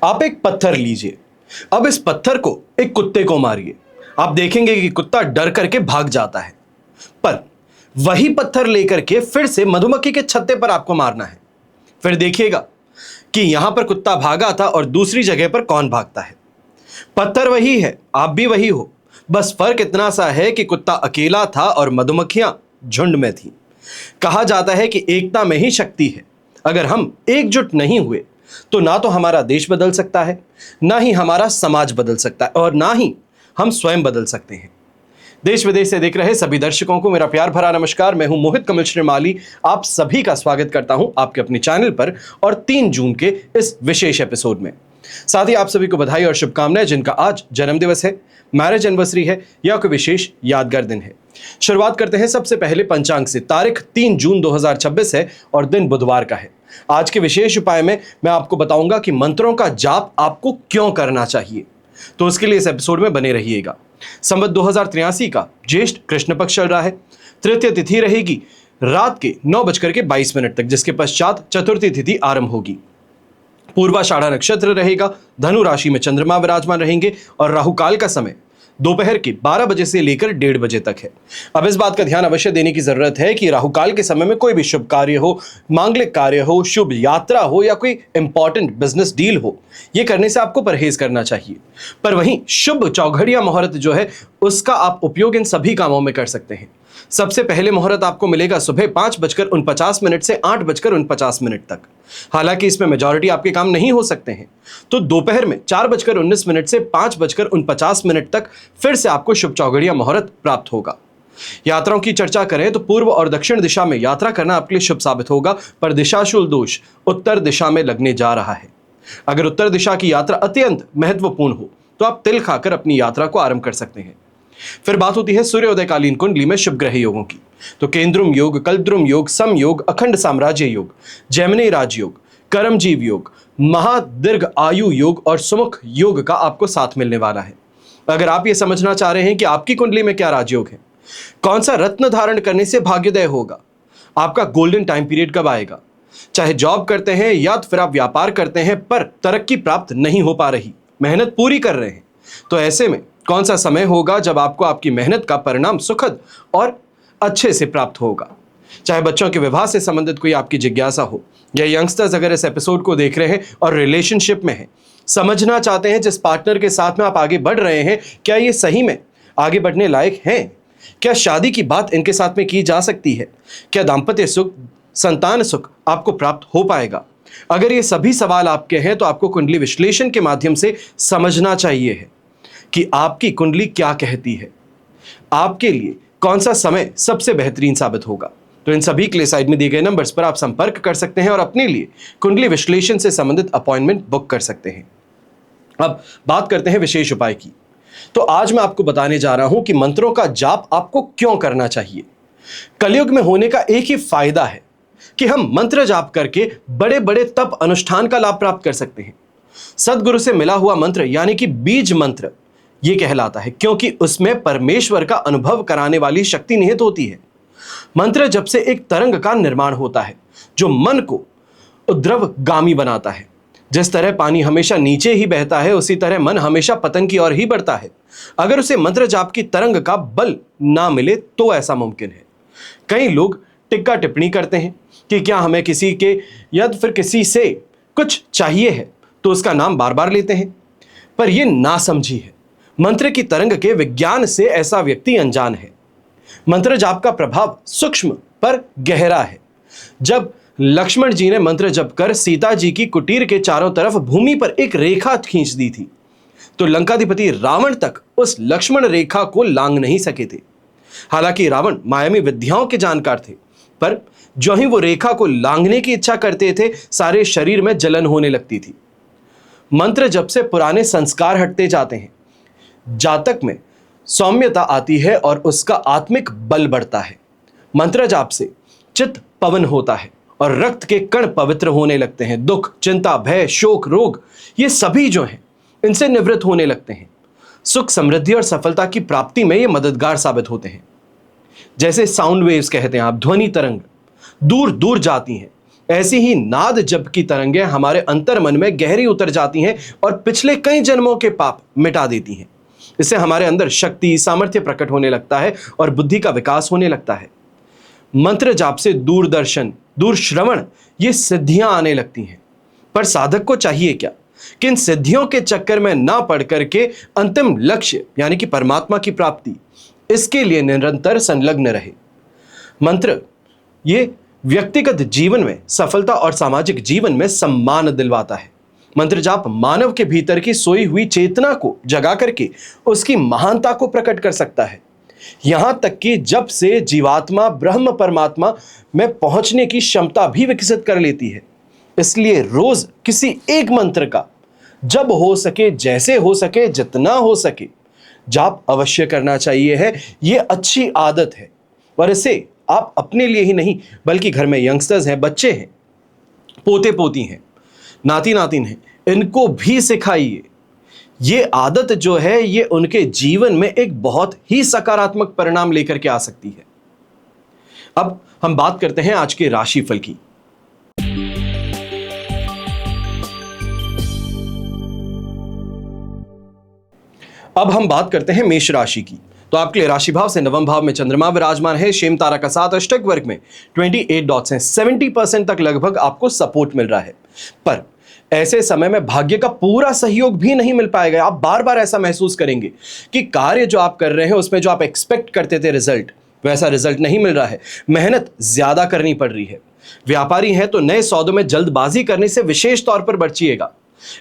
आप एक पत्थर लीजिए। अब इस पत्थर को एक कुत्ते को मारिए। आप देखेंगे कि कुत्ता डर करके भाग जाता है। पर वही पत्थर लेकर के फिर से मधुमक्खी के छत्ते पर आपको मारना है। फिर देखिएगा कि यहां पर कुत्ता भागा था और दूसरी जगह पर कौन भागता है। पत्थर वही है, आप भी वही हो। बस फर्क इतना सा है कि कुत्ता अकेला था और मधुमक्खियां झुंड में थी। कहा जाता है कि एकता में ही शक्ति है। अगर हम एकजुट नहीं हुए तो ना तो हमारा देश बदल सकता है, ना ही हमारा समाज बदल सकता है, और ना ही हम स्वयं बदल सकते हैं। देश विदेश से देख रहे सभी दर्शकों को मेरा प्यार भरा नमस्कार। मैं हूं मोहित कमल श्रीमाली। आप सभी का स्वागत करता हूं आपके अपने चैनल पर और 3 जून के इस विशेष एपिसोड में। साथ ही आप सभी को बधाई और शुभकामनाएं जिनका आज जन्मदिवस है, मैरिज एनिवर्सरी है या कोई विशेष यादगार दिन है। शुरुआत करते हैं सबसे पहले पंचांग से। तारीख 3 जून 2026 है और दिन बुधवार का है। आज के विशेष उपाय में मैं आपको बताऊंगा कि मंत्रों का जाप आपको क्यों करना चाहिए, तो उसके लिए इस एपिसोड में बने रहिएगा। संवत 2083 का ज्येष्ठ कृष्ण पक्ष चल रहा है। तृतीय तिथि रहेगी रात के 9:22 तक, जिसके पश्चात चतुर्थी तिथि आरंभ होगी। पूर्वाषाढ़ा नक्षत्र रहेगा। धनु राशि में चंद्रमा विराजमान रहेंगे और राहुकाल का समय दोपहर के 12 बजे से लेकर 1:30 बजे तक है। अब इस बात का ध्यान अवश्य देने की जरूरत है कि राहुकाल के समय में कोई भी शुभ कार्य हो, मांगलिक कार्य हो, शुभ यात्रा हो या कोई इंपॉर्टेंट बिजनेस डील हो, यह करने से आपको परहेज करना चाहिए। पर वहीं शुभ चौघड़िया मुहूर्त जो है उसका आप उपयोग इन सभी कामों में कर सकते हैं। सबसे पहले मुहूर्त आपको मिलेगा सुबह 5:49 से 8:49 तक। हालांकि इसमें मेजॉरिटी आपके काम नहीं हो सकते हैं, तो दोपहर में 4:19 से 5:49 तक फिर से आपको शुभ चौघड़िया मुहूर्त प्राप्त होगा। यात्राओं की चर्चा करें तो पूर्व और दक्षिण दिशा में यात्रा करना आपके लिए शुभ साबित होगा, पर दिशाशूल दोष उत्तर दिशा में लगने जा रहा है। अगर उत्तर दिशा की यात्रा अत्यंत महत्वपूर्ण हो तो आप तिल खाकर अपनी यात्रा को आरंभ कर सकते हैं। फिर बात होती है सूर्योदयकालीन कुंडली में शुभ ग्रह योगों की। तो केंद्रुम योग, कल्द्रुम योग, सम योग, अखंड साम्राज्य योग, जैमिनी राजयोग, करमजीव योग, महादीर्घ आयु योग और सुमुख योग का आपको साथ मिलने वाला है। अगर आप ये समझना चाह रहे हैं कि आपकी कुंडली में क्या राजयोग है, कौन सा रत्न धारण करने से भाग्योदय होगा, आपका गोल्डन टाइम पीरियड कब आएगा, चाहे जॉब करते हैं या फिर आप व्यापार करते हैं पर तरक्की प्राप्त नहीं हो पा रही, मेहनत पूरी कर रहे हैं, तो ऐसे में कौन सा समय होगा जब आपको आपकी मेहनत का परिणाम सुखद और अच्छे से प्राप्त होगा। चाहे बच्चों के विवाह से संबंधित कोई आपकी जिज्ञासा हो या यंगस्टर्स अगर इस एपिसोड को देख रहे हैं और रिलेशनशिप में हैं, समझना चाहते हैं जिस पार्टनर के साथ में आप आगे बढ़ रहे हैं क्या ये सही में आगे बढ़ने लायक हैं, क्या शादी की बात इनके साथ में की जा सकती है, क्या दाम्पत्य सुख, संतान सुख आपको प्राप्त हो पाएगा। अगर ये सभी सवाल आपके हैं तो आपको कुंडली विश्लेषण के माध्यम से समझना चाहिए है कि आपकी कुंडली क्या कहती है, आपके लिए कौन सा समय सबसे बेहतरीन साबित होगा। तो इन सभी के लिए साइड में दिए गए नंबर्स पर आप संपर्क कर सकते हैं और अपने लिए कुंडली विश्लेषण से संबंधित अपॉइंटमेंट बुक कर सकते हैं। अब बात करते हैं विशेष उपाय की। तो आज मैं आपको बताने जा रहा हूं कि मंत्रों का जाप आपको क्यों करना चाहिए। कलयुग में होने का एक ही फायदा है कि हम मंत्र जाप करके बड़े बड़े तप अनुष्ठान का लाभ प्राप्त कर सकते हैं। सदगुरु से मिला हुआ मंत्र यानी कि बीज मंत्र ये कहलाता है, क्योंकि उसमें परमेश्वर का अनुभव कराने वाली शक्ति निहित होती है। मंत्र जब से एक तरंग का निर्माण होता है जो मन को उद्रवगामी बनाता है। जिस तरह पानी हमेशा नीचे ही बहता है उसी तरह मन हमेशा पतन की ओर ही बढ़ता है। अगर उसे मंत्र जाप की तरंग का बल ना मिले तो ऐसा मुमकिन है। कई लोग टिक्का टिप्पणी करते हैं कि क्या हमें किसी के या फिर किसी से कुछ चाहिए है तो उसका नाम बार बार लेते हैं, पर यह नासमझी है। मंत्र की तरंग के विज्ञान से ऐसा व्यक्ति अनजान है। मंत्र जाप का प्रभाव सूक्ष्म पर गहरा है। जब लक्ष्मण जी ने मंत्र जप कर सीता जी की कुटीर के चारों तरफ भूमि पर एक रेखा खींच दी थी तो लंकाधिपति रावण तक उस लक्ष्मण रेखा को लांघ नहीं सके थे। हालांकि रावण मायावी विद्याओं के जानकार थे, पर जो ही वो रेखा को लांघने की इच्छा करते थे सारे शरीर में जलन होने लगती थी। मंत्र जप से पुराने संस्कार हटते जाते हैं, जातक में सौम्यता आती है और उसका आत्मिक बल बढ़ता है। मंत्र जाप से चित्त पवन होता है और रक्त के कण पवित्र होने लगते हैं। दुख, चिंता, भय, शोक, रोग ये सभी जो हैं इनसे निवृत्त होने लगते हैं। सुख, समृद्धि और सफलता की प्राप्ति में ये मददगार साबित होते हैं। जैसे साउंड वेव्स कहते हैं आप, ध्वनि तरंग दूर दूर जाती हैं, ऐसी ही नाद जप की तरंगें हमारे अंतर मन में गहरी उतर जाती हैं और पिछले कई जन्मों के पाप मिटा देती हैं। इससे हमारे अंदर शक्ति, सामर्थ्य प्रकट होने लगता है और बुद्धि का विकास होने लगता है। मंत्र जाप से दूरदर्शन, दूर श्रवण, ये सिद्धियां आने लगती हैं। पर साधक को चाहिए क्या कि इन सिद्धियों के चक्कर में ना पड़ करके अंतिम लक्ष्य यानी कि परमात्मा की प्राप्ति, इसके लिए निरंतर संलग्न रहे। मंत्र ये व्यक्तिगत जीवन में सफलता और सामाजिक जीवन में सम्मान दिलवाता है। मंत्र जाप मानव के भीतर की सोई हुई चेतना को जगा करके उसकी महानता को प्रकट कर सकता है। यहां तक कि जब से जीवात्मा ब्रह्म परमात्मा में पहुंचने की क्षमता भी विकसित कर लेती है। इसलिए रोज किसी एक मंत्र का जब हो सके, जैसे हो सके, जितना हो सके जाप अवश्य करना चाहिए है। यह अच्छी आदत है और इसे आप अपने लिए ही नहीं बल्कि घर में यंगस्टर्स हैं, बच्चे हैं, पोते पोती हैं, नाती नातिन हैं, इनको भी सिखाइए। ये आदत जो है ये उनके जीवन में एक बहुत ही सकारात्मक परिणाम लेकर के आ सकती है। अब हम बात करते हैं आज के राशिफल की। अब हम बात करते हैं मेष राशि की। तो आपके लिए राशि भाव से नवम भाव में चंद्रमा विराजमान है। शेम तारा का साथ अष्टक वर्ग में 28 डॉट्स हैं। 70% तक लगभग आपको सपोर्ट मिल रहा है। पर ऐसे समय में भाग्य का पूरा सहयोग भी नहीं मिल पाएगा। आप बार बार ऐसा महसूस करेंगे कि कार्य जो आप कर रहे हैं उसमें जो आप एक्सपेक्ट करते थे रिजल्ट, वैसा रिजल्ट नहीं मिल रहा है। मेहनत ज्यादा करनी पड़ रही है। व्यापारी हैं तो नए सौदों में जल्दबाजी करने से विशेष तौर पर बचिएगा।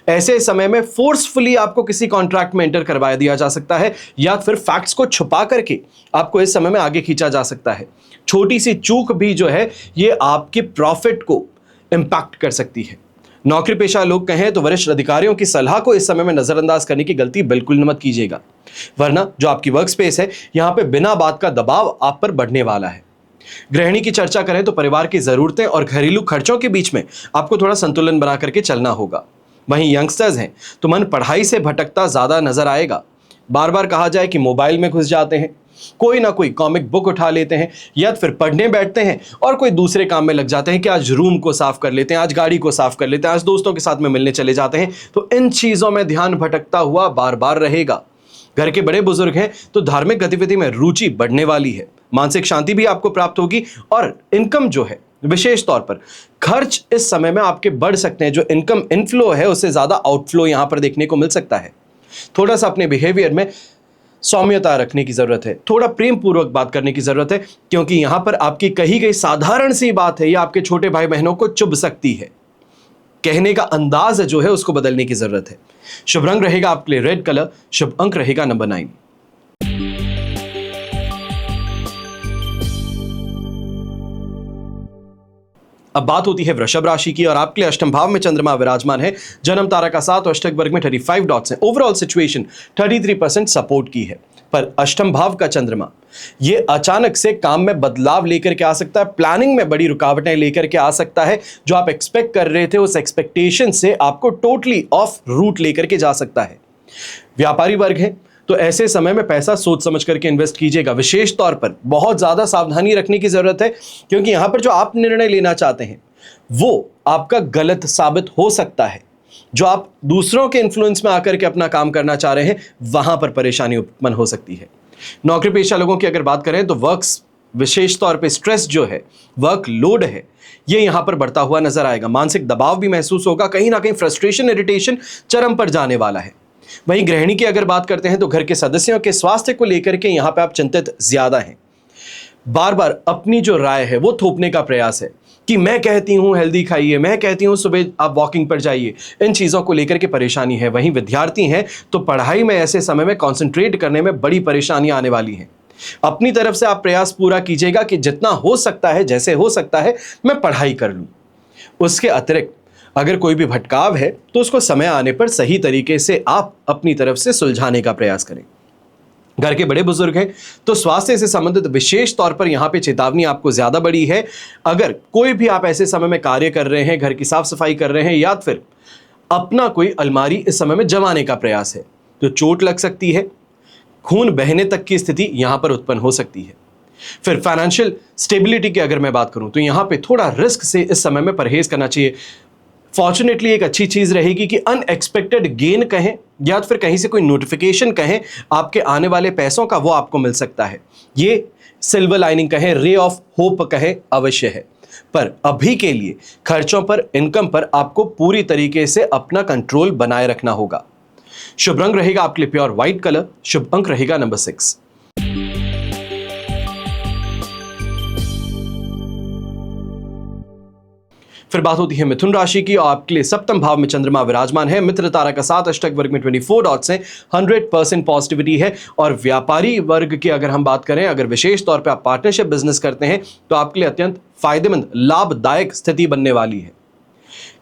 ऐसे समय में फोर्सफुली आपको किसी कॉन्ट्रैक्ट में एंटर करवा दिया जा सकता है या फिर फैक्ट्स को छुपा करके आपको इस समय में आगे खींचा जा सकता है। छोटी सी चूक भी जो है ये आपके प्रॉफिट को इंपैक्ट कर सकती है। नौकरी पेशा लोग कहें तो वरिष्ठ अधिकारियों की सलाह को इस समय में नजरअंदाज करने की गलती बिल्कुल मत कीजिएगा, वरना जो आपकी वर्क स्पेस है यहां पे बिना बात का दबाव आप पर बढ़ने वाला है। गृहिणी की चर्चा करें तो परिवार की जरूरतें और घरेलू खर्चों के बीच में आपको थोड़ा संतुलन बना करके चलना होगा। वहीं यंगस्टर्स हैं तो मन पढ़ाई से भटकता ज्यादा नजर आएगा। बार बार कहा जाए कि मोबाइल में घुस जाते हैं, कोई ना कोई कॉमिक बुक उठा लेते हैं या फिर पढ़ने बैठते हैं और कोई दूसरे काम में लग जाते हैं कि आज रूम को साफ कर लेते हैं, आज गाड़ी को साफ कर लेते हैं, आज दोस्तों के साथ में मिलने चले जाते हैं। तो इन चीजों में ध्यान भटकता हुआ बार बार रहेगा। घर के बड़े बुजुर्ग हैं तो धार्मिक गतिविधि में रुचि बढ़ने वाली है। मानसिक शांति भी आपको प्राप्त होगी और इनकम जो है विशेष तौर पर खर्च इस समय में आपके बढ़ सकते हैं। जो इनकम इनफ्लो है उससे ज्यादा आउटफ्लो यहां पर देखने को मिल सकता है। थोड़ा सा अपने बिहेवियर में सौम्यता रखने की जरूरत है, थोड़ा प्रेम पूर्वक बात करने की जरूरत है, क्योंकि यहां पर आपकी कही गई साधारण सी बात है ये आपके छोटे भाई बहनों को चुभ सकती है। कहने का अंदाज जो है उसको बदलने की जरूरत है। शुभ रंग रहेगा आपके लिए रेड कलर, शुभ अंक रहेगा नंबर 9। अब बात होती है वृषभ राशि की और आपके लिए अष्टम भाव में चंद्रमा विराजमान है। जन्म तारा का साथ अष्टक वर्ग में 35 डॉट्स हैं। ओवरऑल सिचुएशन 33% सपोर्ट की है। पर अष्टम भाव का चंद्रमा ये अचानक से काम में बदलाव लेकर के आ सकता है, प्लानिंग में बड़ी रुकावटें लेकर के आ सकता है। जो आप एक्सपेक्ट कर रहे थे उस एक्सपेक्टेशन से आपको टोटली ऑफ रूट लेकर के जा सकता है। व्यापारी वर्ग है तो ऐसे समय में पैसा सोच समझ करके इन्वेस्ट कीजिएगा। विशेष तौर पर बहुत ज्यादा सावधानी रखने की जरूरत है, क्योंकि यहां पर जो आप निर्णय लेना चाहते हैं वो आपका गलत साबित हो सकता है। जो आप दूसरों के इन्फ्लुएंस में आकर के अपना काम करना चाह रहे हैं वहां पर परेशानी उत्पन्न हो सकती है। नौकरी पेशा लोगों की अगर बात करें तो वर्क्स विशेष तौर पे स्ट्रेस जो है, वर्क लोड है, ये यहां पर बढ़ता हुआ नजर आएगा। मानसिक दबाव भी महसूस होगा, कहीं ना कहीं फ्रस्ट्रेशन, इरिटेशन चरम पर जाने वाला है। वहीं गृहिणी की अगर बात करते हैं तो घर के सदस्यों के स्वास्थ्य को लेकर के यहां पे आप चिंतित ज्यादा हैं। बार बार अपनी जो राय है वो थोपने का प्रयास है कि मैं कहती हूं हेल्दी खाइए, मैं कहती हूं सुबह आप वॉकिंग पर जाइए। इन चीजों को लेकर के परेशानी है। वहीं विद्यार्थी हैं तो पढ़ाई में ऐसे समय में कंसंट्रेट करने में बड़ी परेशानियां आने वाली हैं। अपनी तरफ से आप प्रयास पूरा कीजिएगा कि जितना हो सकता है, जैसे हो सकता है, मैं पढ़ाई कर लूं। उसके अतिरिक्त अगर कोई भी भटकाव है तो उसको समय आने पर सही तरीके से आप अपनी तरफ से सुलझाने का प्रयास करें। घर के बड़े बुजुर्ग हैं तो स्वास्थ्य से संबंधित विशेष तौर पर यहां पे चेतावनी आपको ज्यादा बड़ी है। अगर कोई भी आप ऐसे समय में कार्य कर रहे हैं, घर की साफ सफाई कर रहे हैं या फिर अपना कोई अलमारी इस समय में जमाने का प्रयास है तो चोट लग सकती है, खून बहने तक की स्थिति यहां पर उत्पन्न हो सकती है। फिर फाइनेंशियल स्टेबिलिटी की अगर मैं बात करूं तो यहां पे थोड़ा रिस्क से इस समय में परहेज करना चाहिए। फॉर्चुनेटली एक अच्छी चीज रहेगी कि अनएक्सपेक्टेड गेन कहें या फिर कहीं से कोई नोटिफिकेशन कहें आपके आने वाले पैसों का, वो आपको मिल सकता है। ये सिल्वर लाइनिंग कहें, रे ऑफ होप कहें, अवश्य है। पर अभी के लिए खर्चों पर, इनकम पर आपको पूरी तरीके से अपना कंट्रोल बनाए रखना होगा। शुभ रंग रहेगा आपके लिए प्योर व्हाइट कलर। शुभ अंक रहेगा नंबर 6। फिर बात होती है मिथुन राशि की, और आपके लिए सप्तम भाव में चंद्रमा विराजमान है। मित्र तारा का साथ, अष्टक वर्ग में 24 डॉट्स हैं, 100% पॉजिटिविटी है। और व्यापारी वर्ग की अगर हम बात करें, अगर विशेष तौर पे आप पार्टनरशिप बिजनेस करते हैं तो आपके लिए अत्यंत फायदेमंद, लाभदायक स्थिति बनने वाली है।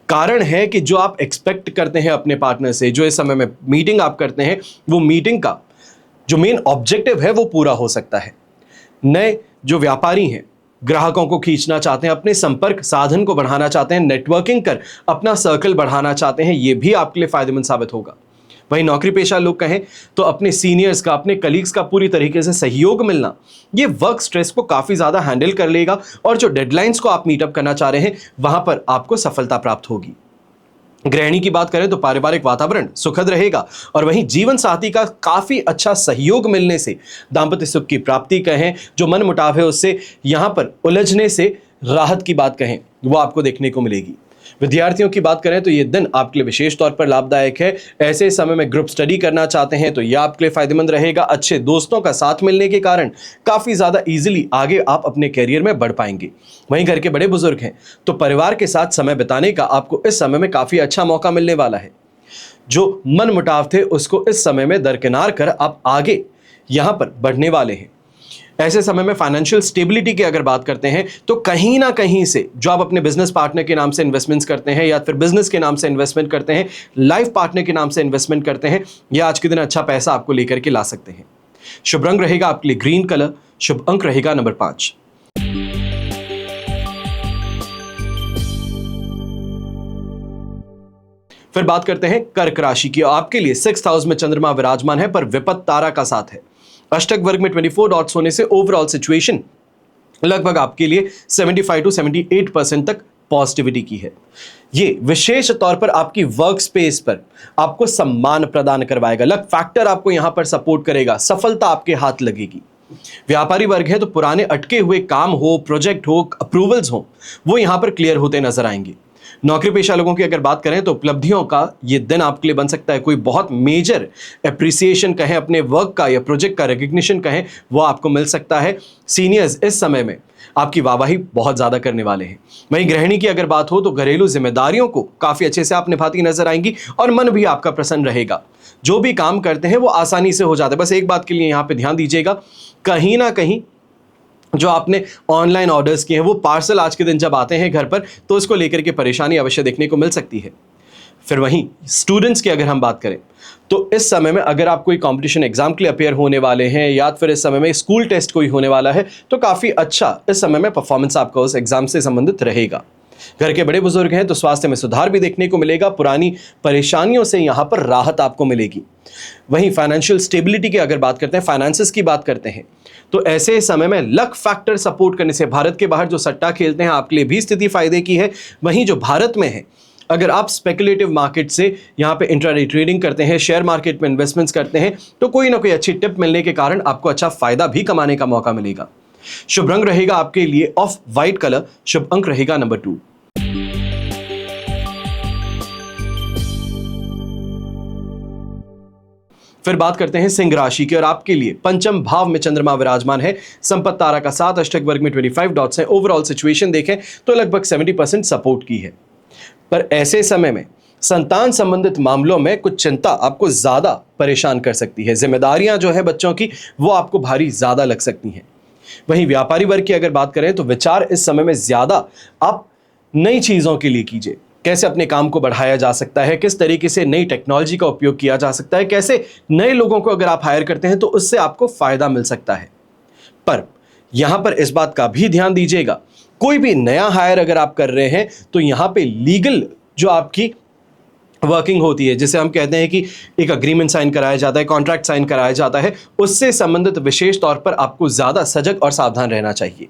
कारण है कि जो आप एक्सपेक्ट करते हैं अपने पार्टनर से, जो इस समय में मीटिंग आप करते हैं, वो मीटिंग का जो मेन ऑब्जेक्टिव है वो पूरा हो सकता है। नए जो व्यापारी हैं, ग्राहकों को खींचना चाहते हैं, अपने संपर्क साधन को बढ़ाना चाहते हैं, नेटवर्किंग कर अपना सर्कल बढ़ाना चाहते हैं, ये भी आपके लिए फायदेमंद साबित होगा। वहीं नौकरी पेशा लोग कहें तो अपने सीनियर्स का, अपने कलीग्स का पूरी तरीके से सहयोग मिलना, ये वर्क स्ट्रेस को काफी ज्यादा हैंडल कर लेगा। और जो डेडलाइंस को आप मीटअप करना चाह रहे हैं, वहां पर आपको सफलता प्राप्त होगी। गृहिणी की बात करें तो पारिवारिक वातावरण सुखद रहेगा। और वहीं जीवन साथी का काफी अच्छा सहयोग मिलने से दांपत्य सुख की प्राप्ति कहें, जो मन मुटाव है उससे यहां पर उलझने से राहत की बात कहें, वो आपको देखने को मिलेगी। विद्यार्थियों की बात करें तो ये दिन आपके लिए विशेष तौर पर लाभदायक है। ऐसे समय में ग्रुप स्टडी करना चाहते हैं तो यह आपके लिए फायदेमंद रहेगा। अच्छे दोस्तों का साथ मिलने के कारण काफी ज्यादा इजीली आगे आप अपने करियर में बढ़ पाएंगे। वहीं घर के बड़े बुजुर्ग हैं तो परिवार के साथ समय बिताने का आपको इस समय में काफी अच्छा मौका मिलने वाला है। जो मन मुटाव थे उसको इस समय में दरकिनार कर आप आगे यहां पर बढ़ने वाले हैं। ऐसे समय में फाइनेंशियल स्टेबिलिटी की अगर बात करते हैं तो कहीं ना कहीं से जो आप अपने बिजनेस पार्टनर के नाम से इन्वेस्टमेंट्स करते हैं, या फिर बिजनेस के नाम से इन्वेस्टमेंट करते हैं, लाइफ पार्टनर के नाम से इन्वेस्टमेंट करते हैं, या आज के दिन अच्छा पैसा आपको लेकर के ला सकते हैं। शुभ रंग रहेगा आपके लिए ग्रीन कलर। शुभ अंक रहेगा नंबर 5। फिर बात करते हैं कर्क राशि की। आपके लिए 6th हाउस में चंद्रमा विराजमान है, पर विपत्त तारा का साथ है। अष्टक वर्ग में 24 डॉट्स होने से ओवरऑल सिचुएशन लगभग आपके लिए 75 to 78% तक पॉजिटिविटी की है। ये विशेष तौर पर आपकी वर्क स्पेस पर आपको सम्मान प्रदान करवाएगा। लक फैक्टर आपको यहां पर सपोर्ट करेगा, सफलता आपके हाथ लगेगी। व्यापारी वर्ग है तो पुराने अटके हुए काम हो, प्रोजेक्ट हो, अप्रूवल्स हो, वो यहां पर क्लियर होते नजर आएंगे। नौकरी पेशा लोगों की अगर बात करें तो उपलब्धियों का ये दिन आपके लिए बन सकता है। कोई बहुत मेजर एप्रिसिएशन कहें अपने वर्क का, या प्रोजेक्ट का रिकग्निशन कहें, वो आपको मिल सकता है। सीनियर्स इस समय में आपकी वाहवाही बहुत ज्यादा करने वाले हैं। वहीं गृहिणी की अगर बात हो तो घरेलू जिम्मेदारियों को काफी अच्छे से आप निभाती नजर आएंगी, और मन भी आपका प्रसन्न रहेगा। जो भी काम करते हैं वो आसानी से हो जाता है। बस एक बात के लिए यहां पर ध्यान दीजिएगा, कहीं ना कहीं जो आपने ऑनलाइन ऑर्डर्स किए हैं, वो पार्सल आज के दिन जब आते हैं घर पर तो उसको लेकर के परेशानी अवश्य देखने को मिल सकती है। फिर वहीं स्टूडेंट्स की अगर हम बात करें तो इस समय में अगर आप कोई कंपटीशन एग्जाम के लिए अपेयर होने वाले हैं, या फिर इस समय में स्कूल टेस्ट कोई होने वाला है, तो काफ़ी अच्छा इस समय में परफॉर्मेंस आपका उस एग्जाम से संबंधित रहेगा। घर के बड़े बुजुर्ग हैं तो स्वास्थ्य में सुधार भी देखने को मिलेगा। पुरानी परेशानियों से यहां पर राहत आपको मिलेगी। वहीं फाइनेंशियल स्टेबिलिटी की अगर बात करते हैं, फाइनेंसेस की बात करते हैं, तो ऐसे समय में लक फैक्टर सपोर्ट करने से भारत के बाहर जो सट्टा खेलते हैं आपके लिए भी स्थिति फायदे की है। वहीं जो भारत में है, अगर आप स्पेकुलेटिव मार्केट से यहाँ पे इंट्राडे ट्रेडिंग करते हैं, शेयर मार्केट में इन्वेस्टमेंट्स करते हैं, तो कोई ना कोई अच्छी टिप मिलने के कारण आपको अच्छा फायदा भी कमाने का मौका मिलेगा। शुभ रंग रहेगा आपके लिए ऑफ व्हाइट कलर। शुभ अंक रहेगा नंबर 2। फिर बात करते हैं सिंह राशि की, और आपके लिए पंचम भाव में चंद्रमा विराजमान है। संपत्ति तारा का साथ, अष्टक वर्ग में 25 डॉट्स हैं। ओवरऑल सिचुएशन देखें तो लगभग 70% सपोर्ट की है। पर ऐसे समय में संतान संबंधित मामलों में कुछ चिंता आपको ज्यादा परेशान कर सकती है। जिम्मेदारियां जो है बच्चों की, वो आपको भारी ज्यादा लग सकती हैं। वहीं व्यापारी वर्ग की अगर बात करें तो विचार इस समय में ज्यादा आप नई चीजों के लिए कीजिए। कैसे अपने काम को बढ़ाया जा सकता है, किस तरीके से नई टेक्नोलॉजी का उपयोग किया जा सकता है, कैसे नए लोगों को अगर आप हायर करते हैं तो उससे आपको फायदा मिल सकता है। पर यहां पर इस बात का भी ध्यान दीजिएगा, कोई भी नया हायर अगर आप कर रहे हैं तो यहां पे लीगल जो आपकी वर्किंग होती है, जिसे हम कहते हैं कि एक अग्रीमेंट साइन कराया जाता है, कॉन्ट्रैक्ट साइन कराया जाता है, उससे संबंधित विशेष तौर पर आपको ज़्यादा सजग और सावधान रहना चाहिए।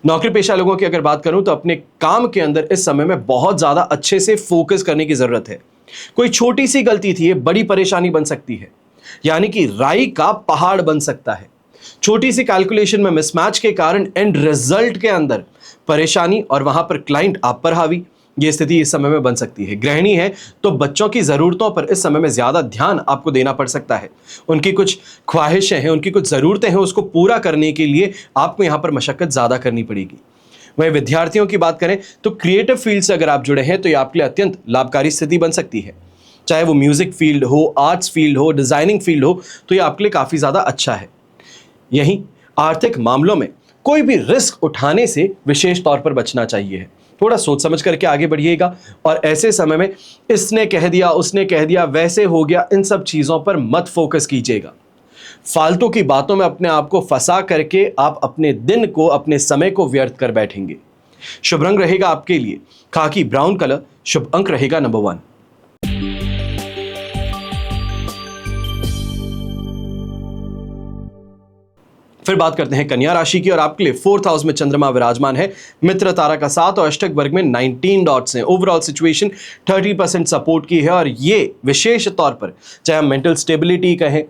नौकरी पेशा लोगों की अगर बात करूं तो अपने काम के अंदर इस समय में बहुत ज़्यादा अच्छे से फोकस करने की ज़रूरत है। कोई छोटी सी गलती थी, ये बड़ी परेशानी बन सकती है, यानी कि राई का पहाड़ बन सकता है। छोटी सी कैलकुलेशन में मिसमैच के कारण एंड रिजल्ट के अंदर परेशानी और वहां पर क्लाइंट आप पर हावी, ये स्थिति इस समय में बन सकती है। गृहिणी है तो बच्चों की ज़रूरतों पर इस समय में ज़्यादा ध्यान आपको देना पड़ सकता है। उनकी कुछ ख्वाहिशें हैं, उनकी कुछ ज़रूरतें हैं, उसको पूरा करने के लिए आपको यहाँ पर मशक्क़त ज़्यादा करनी पड़ेगी। वहीं विद्यार्थियों की बात करें तो क्रिएटिव फील्ड से अगर आप जुड़े हैं तो ये आपके लिए अत्यंत लाभकारी स्थिति बन सकती है। चाहे वो म्यूज़िक फील्ड हो, आर्ट्स फील्ड हो, डिज़ाइनिंग फील्ड हो, तो ये आपके लिए काफ़ी ज़्यादा अच्छा है। यहीं आर्थिक मामलों में कोई भी रिस्क उठाने से विशेष तौर पर बचना चाहिए। थोड़ा सोच समझ करके आगे बढ़िएगा और ऐसे समय में इसने कह दिया, उसने कह दिया, वैसे हो गया, इन सब चीज़ों पर मत फोकस कीजिएगा। फालतू की बातों में अपने आप को फंसा करके आप अपने दिन को, अपने समय को व्यर्थ कर बैठेंगे। शुभ रंग रहेगा आपके लिए खाकी ब्राउन कलर। शुभ अंक रहेगा नंबर 1। फिर बात करते हैं कन्या राशि की और आपके लिए 4th हाउस में चंद्रमा विराजमान है। मित्र तारा का 7 और अष्टक वर्ग में 19 डॉट्स हैं। ओवरऑल सिचुएशन 30% सपोर्ट की है और ये विशेष तौर पर चाहे हम मेंटल स्टेबिलिटी कहें,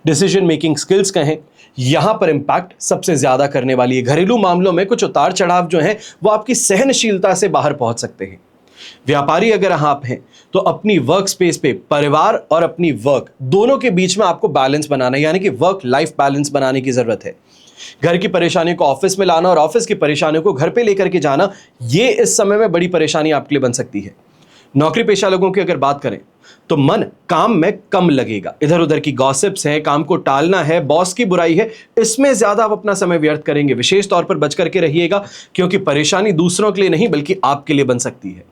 डिसीजन मेकिंग स्किल्स कहें, यहां पर इंपैक्ट सबसे ज्यादा करने वाली है। घरेलू मामलों में कुछ उतार चढ़ाव जो है वो आपकी सहनशीलता से बाहर पहुंच सकते हैं। व्यापारी अगर आप हैं तो अपनी वर्क स्पेस पे परिवार और अपनी वर्क दोनों के बीच में आपको बैलेंस बनाना है, यानी कि वर्क लाइफ बैलेंस बनाने की जरूरत है। घर की परेशानियों को ऑफिस में लाना और ऑफिस की परेशानियों को घर पे लेकर के जाना, ये इस समय में बड़ी परेशानी आपके लिए बन सकती है। नौकरी पेशा लोगों की अगर बात करें तो मन काम में कम लगेगा। इधर उधर की गॉसिप्स हैं, काम को टालना है, बॉस की बुराई है, इसमें ज्यादा आप अपना समय व्यर्थ करेंगे। विशेष तौर पर बच करके रहिएगा, क्योंकि परेशानी दूसरों के लिए नहीं बल्कि आपके लिए बन सकती है।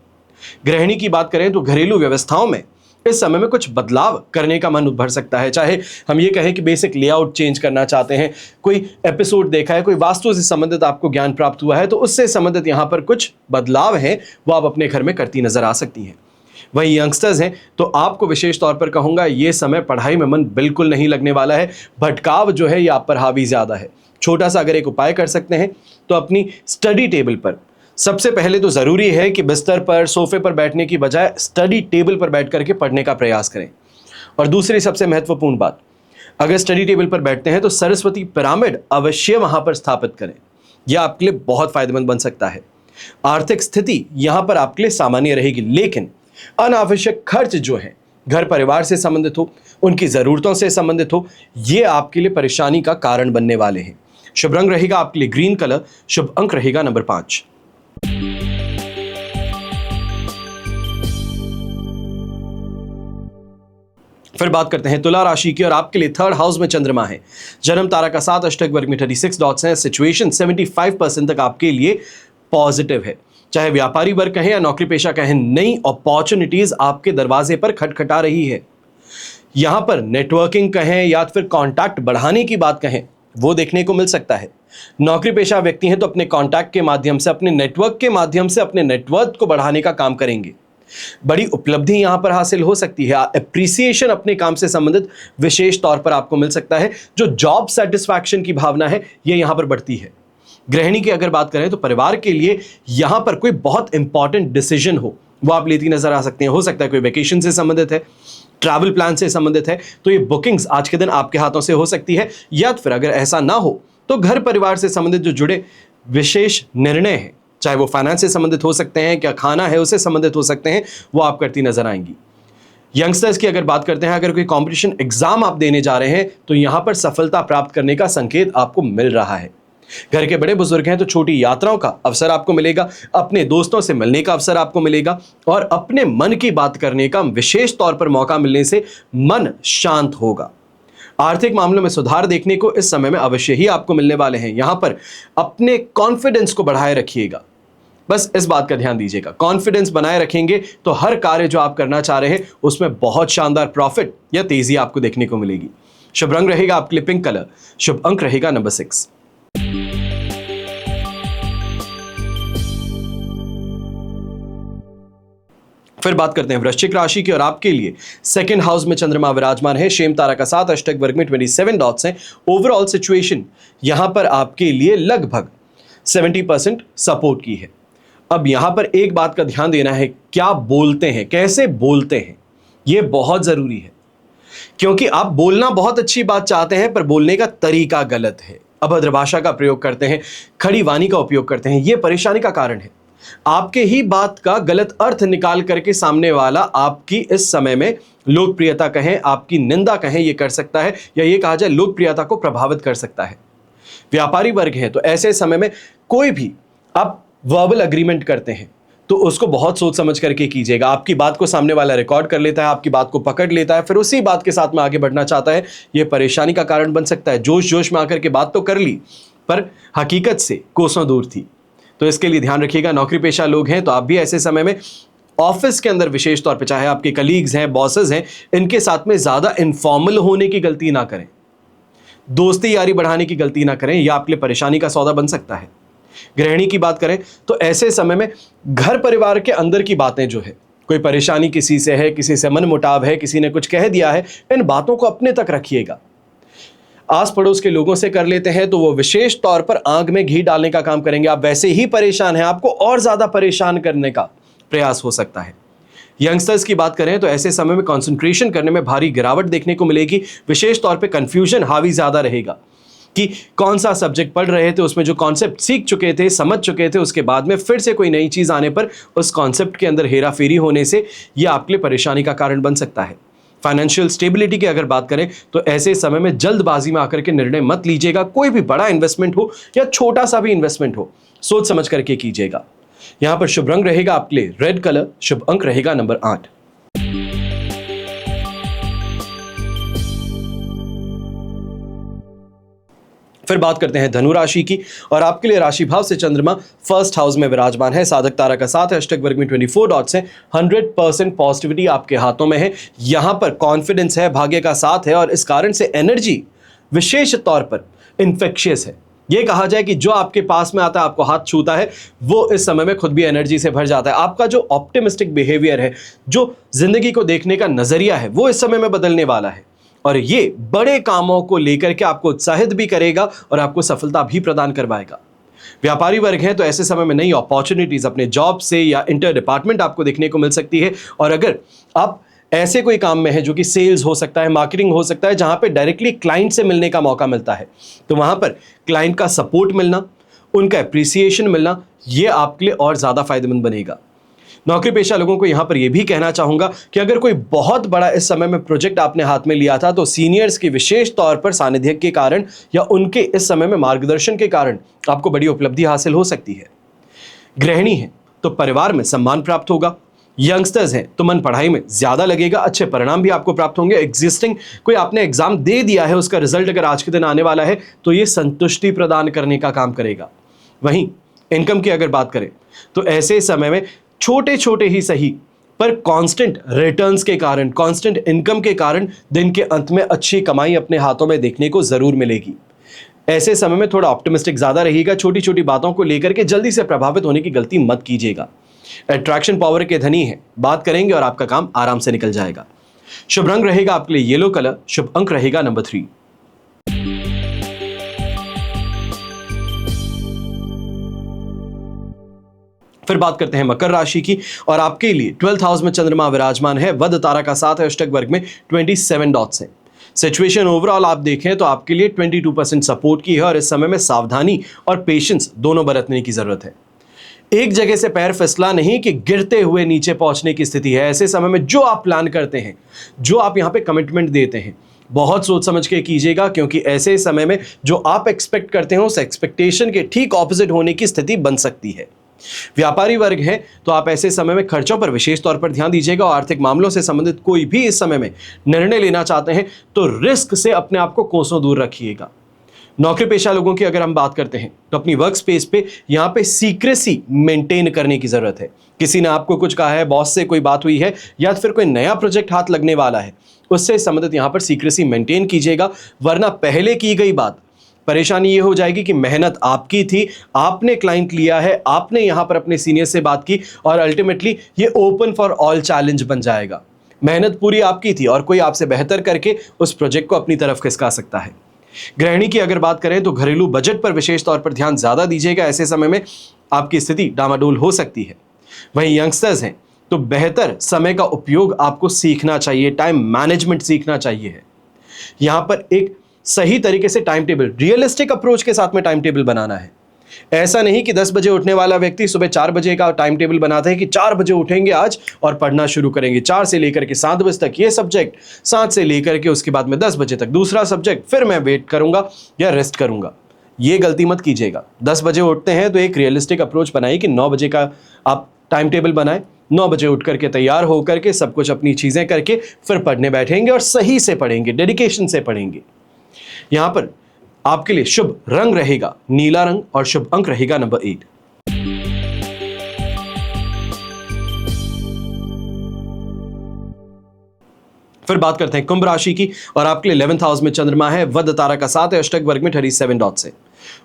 गृहिणी की बात करें तो घरेलू व्यवस्थाओं में इस समय में कुछ बदलाव करने का मन उभर सकता है। चाहे हम ये कहें कि बेसिक लेआउट चेंज करना चाहते हैं, कोई एपिसोड देखा है, कोई वास्तु से संबंधित आपको ज्ञान प्राप्त हुआ है, तो उससे संबंधित यहाँ पर कुछ बदलाव हैं वो आप अपने घर में करती नजर आ सकती हैं। वहीं यंगस्टर्स हैं तो आपको विशेष तौर पर कहूँगा ये समय पढ़ाई में मन बिल्कुल नहीं लगने वाला है। भटकाव जो है ये आप पर हावी ज़्यादा है। छोटा सा अगर एक उपाय कर सकते हैं तो अपनी स्टडी टेबल पर सबसे पहले तो ज़रूरी है कि बिस्तर पर, सोफे पर बैठने की बजाय स्टडी टेबल पर बैठ करके पढ़ने का प्रयास करें। और दूसरी सबसे महत्वपूर्ण बात, अगर स्टडी टेबल पर बैठते हैं तो सरस्वती पिरामिड अवश्य वहाँ पर स्थापित करें। यह आपके लिए बहुत फायदेमंद बन सकता है। आर्थिक स्थिति यहाँ पर आपके लिए सामान्य रहेगी, लेकिन अनावश्यक खर्च जो है घर परिवार से संबंधित हो, उनकी ज़रूरतों से संबंधित हो, ये आपके लिए परेशानी का कारण बनने वाले हैं। शुभ रंग रहेगा आपके लिए ग्रीन कलर। शुभ अंक रहेगा नंबर 5। फिर बात करते हैं तुला राशि की और आपके लिए 3rd हाउस में चंद्रमा है। जन्म तारा का 7 अष्टक वर्ग में 36 डॉट्स हैं। सिचुएशन 75% तक आपके लिए पॉजिटिव है। चाहे व्यापारी वर्ग कहें या नौकरी पेशा कहें, नई अपॉर्चुनिटीज आपके दरवाजे पर खटखटा रही है। यहां पर नेटवर्किंग कहें या फिर कॉन्टैक्ट बढ़ाने की बात कहें, वो देखने को मिल सकता है। नौकरी पेशा व्यक्ति हैं तो अपने कॉन्टैक्ट के माध्यम से, अपने नेटवर्क के माध्यम से अपने नेटवर्क को बढ़ाने का काम करेंगे। बड़ी उपलब्धि यहां पर हासिल हो सकती है। एप्रिसिएशन अपने काम से संबंधित विशेष तौर पर आपको मिल सकता है। जो जॉब सेटिस्फैक्शन की भावना है ये यहां पर बढ़ती है। गृहिणी की अगर बात करें तो परिवार के लिए यहां पर कोई बहुत इंपॉर्टेंट डिसीजन हो वो आप लेती नजर आ सकते हैं। हो सकता है कोई वेकेशन से संबंधित है, ट्रैवल प्लान से संबंधित है, तो ये बुकिंग्स आज के दिन आपके हाथों से हो सकती है। या फिर अगर ऐसा ना हो तो घर परिवार से संबंधित जो जुड़े विशेष निर्णय हैं, चाहे वो फाइनेंस से संबंधित हो सकते हैं, क्या खाना है उससे संबंधित हो सकते हैं, वो आप करती नजर आएंगी। यंगस्टर्स की अगर बात करते हैं, अगर कोई कॉम्पिटिशन एग्जाम आप देने जा रहे हैं तो यहां पर सफलता प्राप्त करने का संकेत आपको मिल रहा है। घर के बड़े बुजुर्ग हैं तो छोटी यात्राओं का अवसर आपको मिलेगा, अपने दोस्तों से मिलने का अवसर आपको मिलेगा और अपने मन की बात करने का विशेष तौर पर मौका मिलने से मन शांत होगा। आर्थिक मामलों में सुधार देखने को इस समय में अवश्य ही आपको मिलने वाले हैं। यहां पर अपने कॉन्फिडेंस को बढ़ाए रखिएगा, बस इस बात का ध्यान दीजिएगा। कॉन्फिडेंस बनाए रखेंगे तो हर कार्य जो आप करना चाह रहे हैं उसमें बहुत शानदार प्रॉफिट या तेजी आपको देखने को मिलेगी। शुभ रंग रहेगा आपके लिए पिंक कलर। शुभ अंक रहेगा नंबर 6। फिर बात करते हैं वृश्चिक राशि की, और आपके लिए सेकंड हाउस में चंद्रमा विराजमान है, शेम तारा का साथ, अष्टक वर्ग में 27 डॉट्स हैं। ओवरऑल सिचुएशन यहां पर आपके लिए लगभग 70% सपोर्ट की है। अब यहां पर एक बात का ध्यान देना है, क्या बोलते हैं, कैसे बोलते हैं, यह बहुत जरूरी है, क्योंकि आप बोलना बहुत अच्छी बात चाहते हैं पर बोलने का तरीका गलत है, अभद्र भाषा का प्रयोग करते हैं, खड़ी वाणी का उपयोग करते हैं, यह परेशानी का कारण है। आपके ही बात का गलत अर्थ निकाल करके सामने वाला आपकी इस समय में लोकप्रियता कहें, आपकी निंदा कहें, यह कर सकता है, या यह कहा जाए लोकप्रियता को प्रभावित कर सकता है। व्यापारी वर्ग है तो ऐसे समय में कोई भी आप वर्बल अग्रीमेंट करते हैं तो उसको बहुत सोच समझ करके कीजिएगा। आपकी बात को सामने वाला रिकॉर्ड कर लेता है, आपकी बात को पकड़ लेता है, फिर उसी बात के साथ में आगे बढ़ना चाहता है, यह परेशानी का कारण बन सकता है। जोश जोश में आकर के बात तो कर ली पर हकीकत से कोसों दूर थी, तो इसके लिए ध्यान रखिएगा। नौकरी पेशा लोग हैं तो आप भी ऐसे समय में ऑफिस के अंदर विशेष तौर पे, चाहे आपके कलीग्स हैं, बॉसेस हैं, इनके साथ में ज़्यादा इनफॉर्मल होने की गलती ना करें, दोस्ती यारी बढ़ाने की गलती ना करें, यह आपके लिए परेशानी का सौदा बन सकता है। गृहिणी की बात करें तो ऐसे समय में घर परिवार के अंदर की बातें जो है, कोई परेशानी किसी से है, किसी से मनमुटाव है, किसी ने कुछ कह दिया है, इन बातों को अपने तक रखिएगा। आस पड़ोस के लोगों से कर लेते हैं तो वो विशेष तौर पर आग में घी डालने का काम करेंगे। आप वैसे ही परेशान हैं, आपको और ज्यादा परेशान करने का प्रयास हो सकता है। यंगस्टर्स की बात करें तो ऐसे समय में कंसंट्रेशन करने में भारी गिरावट देखने को मिलेगी। विशेष तौर पे कंफ्यूजन हावी ज्यादा रहेगा कि कौन सा सब्जेक्ट पढ़ रहे थे, उसमें जो कॉन्सेप्ट सीख चुके थे, समझ चुके थे, उसके बाद में फिर से कोई नई चीज आने पर उस कॉन्सेप्ट के अंदर हेरा फेरी होने से यह आपके लिए परेशानी का कारण बन सकता है। फाइनेंशियल स्टेबिलिटी की अगर बात करें तो ऐसे समय में जल्दबाजी में आकर के निर्णय मत लीजिएगा। कोई भी बड़ा इन्वेस्टमेंट हो या छोटा सा भी इन्वेस्टमेंट हो, सोच समझ करके कीजिएगा। यहां पर शुभ रंग रहेगा आपके लिए रेड कलर, शुभ अंक रहेगा नंबर 8। फिर बात करते हैं धनु राशि की, और आपके लिए राशि भाव से चंद्रमा फर्स्ट हाउस में विराजमान है, साधक तारा का साथ है, अष्टक वर्ग में 24 डॉट्स हैं। 100% पॉजिटिविटी आपके हाथों में है, यहां पर कॉन्फिडेंस है, भाग्य का साथ है, और इस कारण से एनर्जी विशेष तौर पर इन्फेक्शियस है। यह कहा जाए कि जो आपके पास में आता है, आपको हाथ छूता है, वो इस समय में खुद भी एनर्जी से भर जाता है। आपका जो ऑप्टिमिस्टिक बिहेवियर है, जो जिंदगी को देखने का नजरिया है, वो इस समय में बदलने वाला है, और ये बड़े कामों को लेकर के आपको उत्साहित भी करेगा और आपको सफलता भी प्रदान करवाएगा। व्यापारी वर्ग है तो ऐसे समय में नई अपॉर्चुनिटीज अपने जॉब से या इंटर डिपार्टमेंट आपको देखने को मिल सकती है। और अगर आप ऐसे कोई काम में है जो कि सेल्स हो सकता है, मार्केटिंग हो सकता है, जहां पे डायरेक्टली क्लाइंट से मिलने का मौका मिलता है, तो वहां पर क्लाइंट का सपोर्ट मिलना, उनका एप्रिसिएशन मिलना, यह आपके लिए और ज्यादा फायदेमंद बनेगा। नौकरी पेशा लोगों को यहां पर यह भी कहना चाहूंगा कि अगर कोई बहुत बड़ा इस समय में प्रोजेक्ट आपने हाथ में लिया था तो सीनियर्स के विशेष तौर पर सानिध्य के कारण या उनके इस समय में मार्गदर्शन के कारण आपको बड़ी उपलब्धि हासिल हो सकती है। गृहिणी है तो परिवार में सम्मान प्राप्त होगा। यंगस्टर्स हैं तो मन पढ़ाई में ज्यादा लगेगा, अच्छे परिणाम भी आपको प्राप्त होंगे। एग्जिस्टिंग कोई आपने एग्जाम दे दिया है, उसका रिजल्ट अगर आज के दिन आने वाला है तो ये संतुष्टि प्रदान करने का काम करेगा। वहीं इनकम की अगर बात करें तो ऐसे समय में छोटे छोटे ही सही पर कांस्टेंट रिटर्न्स के कारण, कांस्टेंट इनकम के कारण दिन के अंत में अच्छी कमाई अपने हाथों में देखने को जरूर मिलेगी। ऐसे समय में थोड़ा ऑप्टिमिस्टिक ज्यादा रहेगा, छोटी छोटी बातों को लेकर के जल्दी से प्रभावित होने की गलती मत कीजिएगा। अट्रैक्शन पावर के धनी है, बात करेंगे और आपका काम आराम से निकल जाएगा। शुभ रंग रहेगा आपके लिए येलो कलर, शुभ अंक रहेगा नंबर 3। फिर बात करते हैं मकर राशि की, और आपके लिए 12th हाउस में चंद्रमा विराजमान है, वध तारा का साथ है, अष्टक वर्ग में 27 डॉट्स हैं। सिचुएशन ओवरऑल आप देखें तो आपके लिए 22% सपोर्ट की है, और इस समय में सावधानी और पेशेंस दोनों बरतने की जरूरत है। एक जगह से पैर फिसला नहीं कि गिरते हुए नीचे पहुंचने की स्थिति है। ऐसे समय में जो आप प्लान करते हैं, जो आप यहां पे कमिटमेंट देते हैं, बहुत सोच समझ के कीजिएगा, क्योंकि ऐसे समय में जो आप एक्सपेक्ट करते हैं उस एक्सपेक्टेशन के ठीक ऑपोजिट होने की स्थिति बन सकती है। व्यापारी वर्ग है तो आप ऐसे समय में खर्चों पर विशेष तौर पर ध्यान दीजिएगा, और आर्थिक मामलों से संबंधित कोई भी इस समय में निर्णय लेना चाहते हैं तो रिस्क से अपने आप को कोसों दूर रखिएगा। नौकरी पेशा लोगों की अगर हम बात करते हैं तो अपनी वर्क स्पेस पे यहां पे सीक्रेसी मेंटेन करने की जरूरत है। किसी ने आपको कुछ कहा है, बॉस से कोई बात हुई है, या फिर कोई नया प्रोजेक्ट हाथ लगने वाला है, उससे संबंधित यहां पर सीक्रेसी मेंटेन कीजिएगा, वरना पहले की गई बात परेशानी ये हो जाएगी कि मेहनत आपकी थी, आपने क्लाइंट लिया है, आपने यहां पर अपने सीनियर से बात की और अल्टीमेटली ये ओपन फॉर ऑल चैलेंज बन जाएगा। मेहनत पूरी आपकी थी और कोई आपसे बेहतर करके उस प्रोजेक्ट को अपनी तरफ खिसका सकता है। गृहिणी की अगर बात करें तो घरेलू बजट पर विशेष तौर पर ध्यान ज्यादा दीजिएगा, ऐसे समय में आपकी स्थिति डामाडोल हो सकती है। वहीं यंगस्टर्स हैं तो बेहतर समय का उपयोग आपको सीखना चाहिए, टाइम मैनेजमेंट सीखना चाहिए है। यहां पर एक सही तरीके से टाइम टेबल, रियलिस्टिक अप्रोच के साथ में टाइम टेबल बनाना है। ऐसा नहीं कि 10 बजे उठने वाला व्यक्ति सुबह 4 बजे का टाइम टेबल बनाता है कि 4 बजे उठेंगे आज और पढ़ना शुरू करेंगे, 4 से लेकर के 7 बजे तक ये सब्जेक्ट, 7 से लेकर के उसके बाद में 10 बजे तक दूसरा सब्जेक्ट, फिर मैं वेट करूंगा या रेस्ट करूंगा। ये गलती मत कीजिएगा। 10 बजे उठते हैं तो एक रियलिस्टिक अप्रोच बनाइए कि 9 बजे का आप टाइम टेबल बनाएं, 9 बजे उठ करके तैयार होकर के सब कुछ अपनी चीजें करके फिर पढ़ने बैठेंगे और सही से पढ़ेंगे, डेडिकेशन से पढ़ेंगे। यहां पर आपके लिए शुभ रंग रहेगा नीला रंग और शुभ अंक रहेगा नंबर 8। फिर बात करते हैं कुंभ राशि की और आपके लिए 11th हाउस में चंद्रमा है, वध तारा का 7 है, अष्टक वर्ग में 37 डॉट्स है।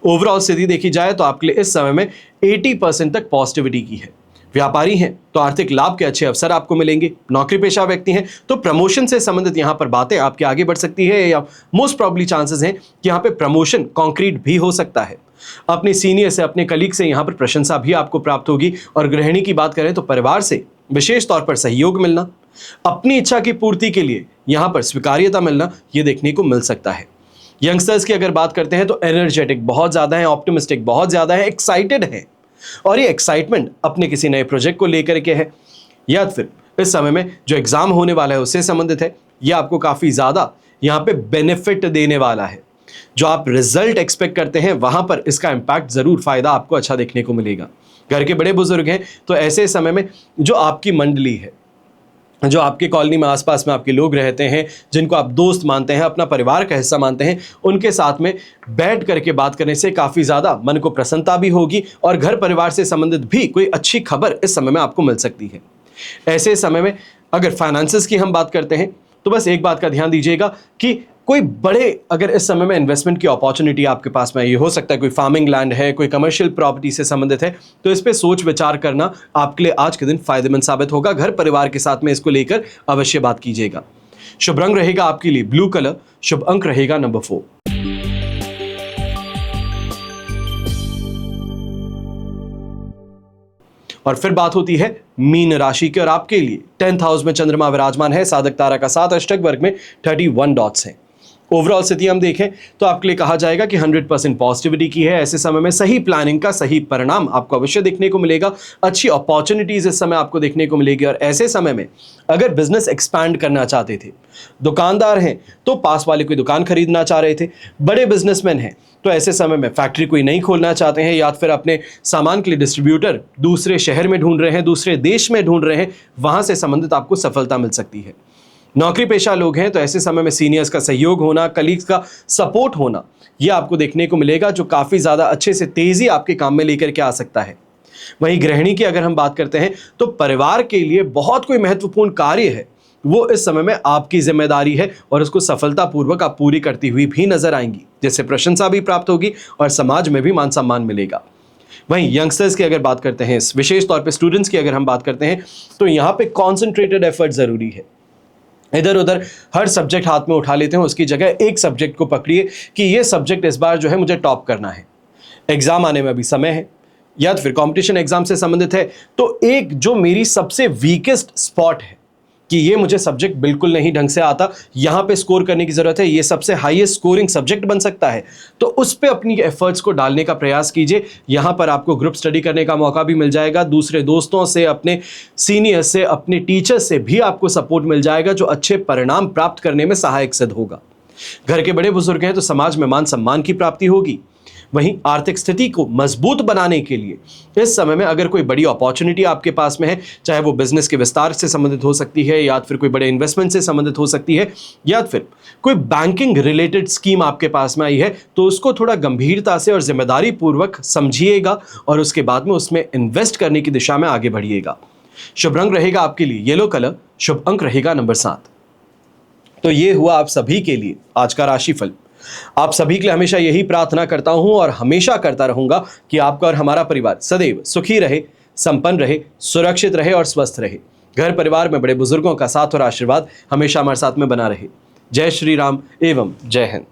ओवरऑल स्थिति देखी जाए तो आपके लिए इस समय में 80% तक पॉजिटिविटी की है। व्यापारी हैं तो आर्थिक लाभ के अच्छे अवसर आपको मिलेंगे। नौकरी पेशा व्यक्ति हैं तो प्रमोशन से संबंधित यहां पर बातें आपके आगे बढ़ सकती है या मोस्ट प्रॉब्ली चांसेस हैं कि यहां पे प्रमोशन कॉन्क्रीट भी हो सकता है। अपने सीनियर से, अपने कलीग से यहां पर प्रशंसा भी आपको प्राप्त होगी। और गृहिणी की बात करें तो परिवार से विशेष तौर पर सहयोग मिलना, अपनी इच्छा की पूर्ति के लिए यहां पर स्वीकार्यता मिलना, यह देखने को मिल सकता है। यंगस्टर्स की अगर बात करते हैं तो एनर्जेटिक बहुत ज्यादा है, ऑप्टिमिस्टिक बहुत ज्यादा है, एक्साइटेड है और ये एक्साइटमेंट अपने किसी नए प्रोजेक्ट को लेकर के है या फिर इस समय में जो एग्जाम होने वाला है उससे संबंधित है। यह आपको काफी ज्यादा यहां पे बेनिफिट देने वाला है। जो आप रिजल्ट एक्सपेक्ट करते हैं वहां पर इसका इंपैक्ट जरूर, फायदा आपको अच्छा देखने को मिलेगा। घर के बड़े बुजुर्ग हैं तो ऐसे समय में जो आपकी मंडली है, जो आपके कॉलोनी में आसपास में आपके लोग रहते हैं, जिनको आप दोस्त मानते हैं, अपना परिवार का हिस्सा मानते हैं, उनके साथ में बैठ करके बात करने से काफ़ी ज़्यादा मन को प्रसन्नता भी होगी और घर परिवार से संबंधित भी कोई अच्छी खबर इस समय में आपको मिल सकती है। ऐसे समय में अगर फाइनेंसेस की हम बात करते हैं तो बस एक बात का ध्यान दीजिएगा कि कोई बड़े अगर इस समय में इन्वेस्टमेंट की अपॉर्चुनिटी आपके पास में, ये हो सकता है कोई फार्मिंग लैंड है, कोई कमर्शियल प्रॉपर्टी से संबंधित है, तो इस पे सोच विचार करना आपके लिए आज के दिन फायदेमंद साबित होगा। घर परिवार के साथ में इसको लेकर अवश्य बात कीजिएगा। शुभ रंग रहेगा आपके लिए ब्लू कलर, शुभ अंक रहेगा नंबर 4। और फिर बात होती है मीन राशि की और आपके लिए 10th हाउस में चंद्रमा विराजमान है, साधक तारा का 7, अष्टक वर्ग में 31 डॉट्स हैं। ओवरऑल स्थिति हम देखें तो आपके लिए कहा जाएगा कि 100% पॉजिटिविटी की है। ऐसे समय में सही प्लानिंग का सही परिणाम आपको अवश्य देखने को मिलेगा। अच्छी अपॉर्चुनिटीज इस समय आपको देखने को मिलेगी और ऐसे समय में अगर बिजनेस एक्सपैंड करना चाहते थे, दुकानदार हैं तो पास वाले कोई दुकान खरीदना चाह रहे थे, बड़े बिजनेसमैन हैं तो ऐसे समय में फैक्ट्री कोई नहीं खोलना चाहते हैं या फिर अपने सामान के लिए डिस्ट्रीब्यूटर दूसरे शहर में ढूंढ रहे हैं, दूसरे देश में ढूंढ रहे हैं, वहां से संबंधित आपको सफलता मिल सकती है। नौकरी पेशा लोग हैं तो ऐसे समय में सीनियर्स का सहयोग होना, कलीग्स का सपोर्ट होना, यह आपको देखने को मिलेगा जो काफी ज्यादा अच्छे से तेजी आपके काम में लेकर के आ सकता है। वहीं गृहिणी की अगर हम बात करते हैं तो परिवार के लिए बहुत कोई महत्वपूर्ण कार्य है, वो इस समय में आपकी जिम्मेदारी है और उसको सफलतापूर्वक आप पूरी करती हुई भी नजर आएंगी, जिससे प्रशंसा भी प्राप्त होगी और समाज में भी मान सम्मान मिलेगा। वहीं यंगस्टर्स की अगर बात करते हैं, विशेष तौर पे स्टूडेंट्स की अगर हम बात करते हैं तो यहाँ पे कॉन्सेंट्रेटेड एफर्ट जरूरी है। इधर उधर हर सब्जेक्ट हाथ में उठा लेते हैं, उसकी जगह एक सब्जेक्ट को पकड़िए कि ये सब्जेक्ट इस बार जो है मुझे टॉप करना है। एग्जाम आने में अभी समय है या फिर कंपटीशन एग्जाम से संबंधित है तो एक जो मेरी सबसे वीकेस्ट स्पॉट है कि ये मुझे सब्जेक्ट बिल्कुल नहीं ढंग से आता, यहां पे स्कोर करने की जरूरत है, ये सबसे हाईएस्ट स्कोरिंग सब्जेक्ट बन सकता है, तो उस पे अपनी एफर्ट्स को डालने का प्रयास कीजिए। यहां पर आपको ग्रुप स्टडी करने का मौका भी मिल जाएगा, दूसरे दोस्तों से, अपने सीनियर से, अपने टीचर से भी आपको सपोर्ट मिल जाएगा जो अच्छे परिणाम प्राप्त करने में सहायक सिद्ध होगा। घर के बड़े बुजुर्ग हैं तो समाज में मान सम्मान की प्राप्ति होगी। वहीं आर्थिक स्थिति को मजबूत बनाने के लिए इस समय में अगर कोई बड़ी अपॉर्चुनिटी आपके पास में है, चाहे वो बिजनेस के विस्तार से संबंधित हो सकती है या फिर कोई बड़े इन्वेस्टमेंट से संबंधित हो सकती है या फिर कोई बैंकिंग रिलेटेड स्कीम आपके पास में आई है, तो उसको थोड़ा गंभीरता से और जिम्मेदारी पूर्वक समझिएगा और उसके बाद में उसमें इन्वेस्ट करने की दिशा में आगे बढ़िएगा। शुभ रंग रहेगा आपके लिए येलो कलर, शुभ अंक रहेगा नंबर 7। तो ये हुआ आप सभी के लिए आज का राशिफल। आप सभी के लिए हमेशा यही प्रार्थना करता हूं और हमेशा करता रहूंगा कि आपका और हमारा परिवार सदैव सुखी रहे, संपन्न रहे, सुरक्षित रहे और स्वस्थ रहे। घर परिवार में बड़े बुजुर्गों का साथ और आशीर्वाद हमेशा हमारे साथ में बना रहे। जय श्री राम एवं जय हिंद।